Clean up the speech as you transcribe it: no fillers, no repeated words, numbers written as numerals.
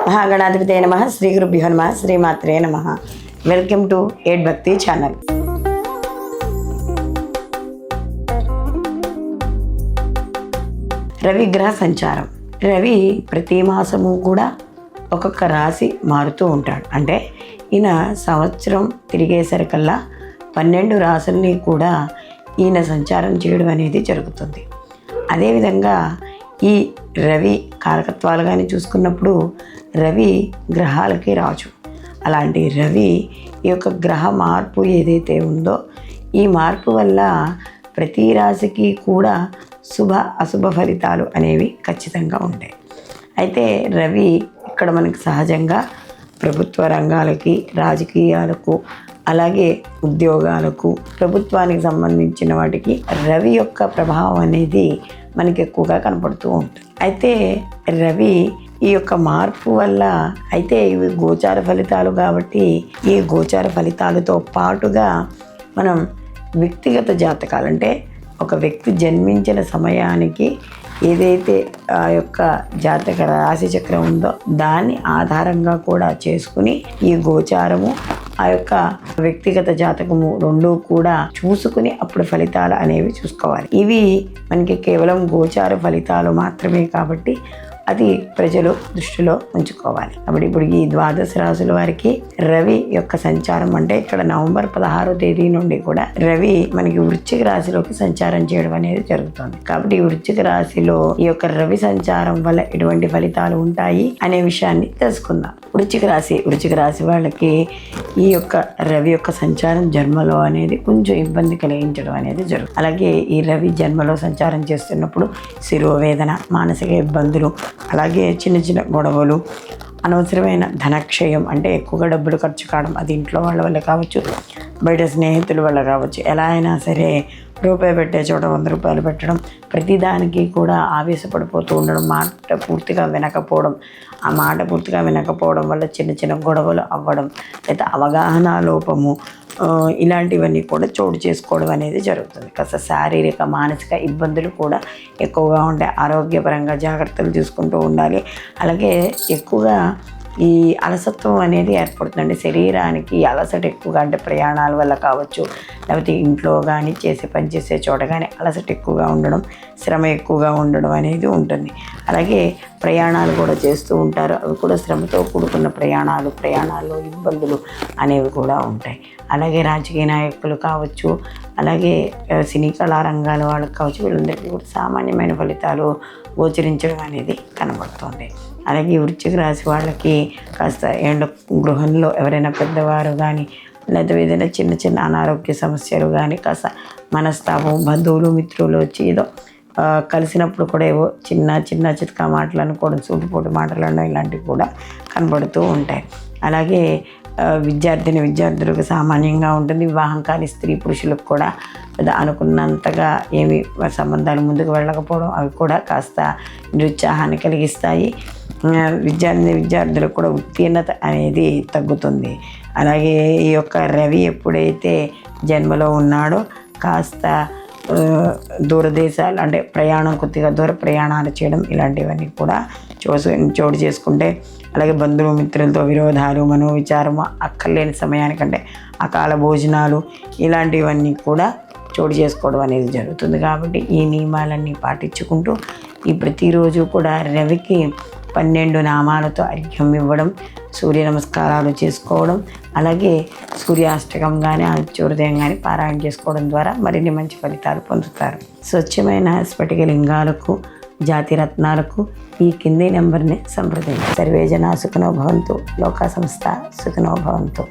మహాగణాధిపతే నమః. శ్రీ గురుభ్యో నమః. శ్రీమాత్రే నమః. వెల్కమ్ టు ఎయిట్ భక్తి ఛానల్. రవి గ్రహ సంచారం. రవి ప్రతి మాసము కూడా ఒక్కొక్క రాశి మారుతూ ఉంటాడు. అంటే ఈయన సంవత్సరం తిరిగేసరికల్లా 12 రాశుల్ని కూడా ఈయన సంచారం చేయడం అనేది జరుగుతుంది. అదేవిధంగా ఈ రవి కారకత్వాలు కానీ చూసుకున్నప్పుడు రవి గ్రహాలకి రాజు. అలాంటి రవి ఈ యొక్క గ్రహ మార్పు ఏదైతే ఉందో ఈ మార్పు వల్ల ప్రతి రాశికి కూడా శుభ అశుభ ఫలితాలు అనేవి ఖచ్చితంగా ఉంటాయి. అయితే రవి ఇక్కడ మనకి సహజంగా ప్రభుత్వ రంగాలకి, రాజకీయాలకు, అలాగే ఉద్యోగాలకు, ప్రభుత్వానికి సంబంధించిన వాటికి రవి యొక్క ప్రభావం అనేది మనకి ఎక్కువగా కనపడుతూ ఉంటుంది. అయితే రవి ఈ యొక్క మార్పు వల్ల అయితే ఇవి గోచార ఫలితాలు కాబట్టి ఈ గోచార ఫలితాలతో పాటుగా మనం వ్యక్తిగత జాతకాలు, అంటే ఒక వ్యక్తి జన్మించిన సమయానికి ఏదైతే ఆ యొక్క జాతక రాశి చక్రం ఉందో దాన్ని ఆధారంగా కూడా చేసుకుని ఈ గోచారము ఆ యొక్క వ్యక్తిగత జాతకము రెండూ కూడా చూసుకుని అప్పుడు ఫలితాలు అనేవి చూసుకోవాలి. ఇవి మనకి కేవలం గోచార ఫలితాలు మాత్రమే కాబట్టి అది ప్రజలు దృష్టిలో ఉంచుకోవాలి. కాబట్టి ఇప్పుడు ఈ 12 రాశుల వారికి రవి యొక్క సంచారం, అంటే ఇక్కడ నవంబర్ 16వ తేదీ నుండి కూడా రవి మనకి వృశ్చిక రాశిలోకి సంచారం చేయడం అనేది జరుగుతుంది. కాబట్టి ఈ వృశ్చిక రాశిలో ఈ యొక్క రవి సంచారం వల్ల ఎటువంటి ఫలితాలు ఉంటాయి అనే విషయాన్ని తెలుసుకుందాం. వృశ్చిక రాశి వాళ్ళకి ఈ యొక్క రవి యొక్క సంచారం జన్మలో అనేది కొంచెం ఇబ్బంది కలిగించడం అనేది జరుగుతుంది. అలాగే ఈ రవి జన్మలో సంచారం చేస్తున్నప్పుడు శిరోవేదన, మానసిక ఇబ్బందులు, అలాగే చిన్న చిన్న గొడవలు, అనవసరమైన ధనక్షయం, అంటే ఎక్కువగా డబ్బులు ఖర్చు కావడం, అది ఇంట్లో వాళ్ళ వల్ల కావచ్చు, బయట స్నేహితుల వల్ల కావచ్చు, ఎలా అయినా సరే రూపాయి పెట్టే చోట 100 రూపాయలు పెట్టడం, ప్రతిదానికి కూడా ఆవేశపడిపోతూ ఉండడం, మాట పూర్తిగా వినకపోవడం వల్ల చిన్న చిన్న గొడవలు అవ్వడం, లేదా అవగాహన లోపము, ఇలాంటివన్నీ కూడా చోటు చేసుకోవడం అనేది జరుగుతుంది. కాస్త శారీరక మానసిక ఇబ్బందులు కూడా ఎక్కువగా ఉంటాయి. ఆరోగ్యపరంగా జాగ్రత్తలు తీసుకుంటూ ఉండాలి. అలాగే ఎక్కువగా ఈ అలసత్వం అనేది ఏర్పడుతుందండి. శరీరానికి అలసట ఎక్కువగా, అంటే ప్రయాణాల వల్ల కావచ్చు, లేకపోతే ఇంట్లో కానీ పనిచేసే చోట కానీ అలసట ఎక్కువగా ఉండడం, శ్రమ ఎక్కువగా ఉండడం అనేది ఉంటుంది. అలాగే ప్రయాణాలు కూడా చేస్తూ ఉంటారు. అవి కూడా శ్రమతో కూడుకున్న ప్రయాణాల్లో ఇబ్బందులు అనేవి కూడా ఉంటాయి. అలాగే రాజకీయ నాయకులు కావచ్చు, అలాగే సినీ కళారంగాల వాళ్ళకి కావచ్చు, వీళ్ళందరికీ కూడా సామాన్యమైన ఫలితాలు గోచరించడం అనేది కనబడుతుంది. అలాగే వృశ్చిక రాశి వాళ్ళకి కాస్త గృహంలో ఎవరైనా పెద్దవారు కానీ, లేదా ఏదైనా చిన్న చిన్న అనారోగ్య సమస్యలు కానీ, కాస్త మనస్తాపం, బంధువులు మిత్రులు వచ్చి ఏదో కలిసినప్పుడు కూడా ఏవో చిన్న చితకా మాటలు అనుకోవడం, సూటిపోటు మాటలు అనడం, ఇలాంటివి కూడా కనబడుతూ ఉంటాయి. అలాగే విద్యార్థులకు సామాన్యంగా ఉంటుంది. వివాహం కాని స్త్రీ పురుషులకు కూడా అనుకున్నంతగా ఏమి సంబంధాలు ముందుకు వెళ్ళకపోవడం, అవి కూడా కాస్త నిరుత్సాహాన్ని కలిగిస్తాయి. విద్యార్థులకు కూడా ఉత్తీర్ణత అనేది తగ్గుతుంది. అలాగే ఈ యొక్క రవి ఎప్పుడైతే జన్మలో ఉన్నాడో కాస్త దూరదేశాలు, అంటే కొద్దిగా దూర ప్రయాణాలు చేయడం, ఇలాంటివన్నీ కూడా చోటు చేసుకుంటే, అలాగే బంధువులు మిత్రులతో విరోధాలు, మనోవిచారం, అక్కర్లేని సమయానికంటే అకాల భోజనాలు, ఇలాంటివన్నీ కూడా చోటు చేసుకోవడం అనేది జరుగుతుంది. కాబట్టి ఈ నియమాలన్నీ పాటించుకుంటూ ఈ ప్రతిరోజు కూడా రవికి 12 నామాలతో అర్ఘ్యం ఇవ్వడం, సూర్య నమస్కారాలు చేసుకోవడం, అలాగే సూర్యాష్టకం కానీ ఆదిత్యోదయం కానీ పారాయణ చేసుకోవడం ద్వారా మరిన్ని మంచి ఫలితాలు పొందుతారు. స్వచ్ఛమైన స్ఫటిక లింగాలకు, జాతి రత్నాలకు ఈ కింది నెంబర్ని సంప్రదించి. సర్వే జనా సుఖినో భవంతు. లోకా సంస్థ సుఖినో భవంతు.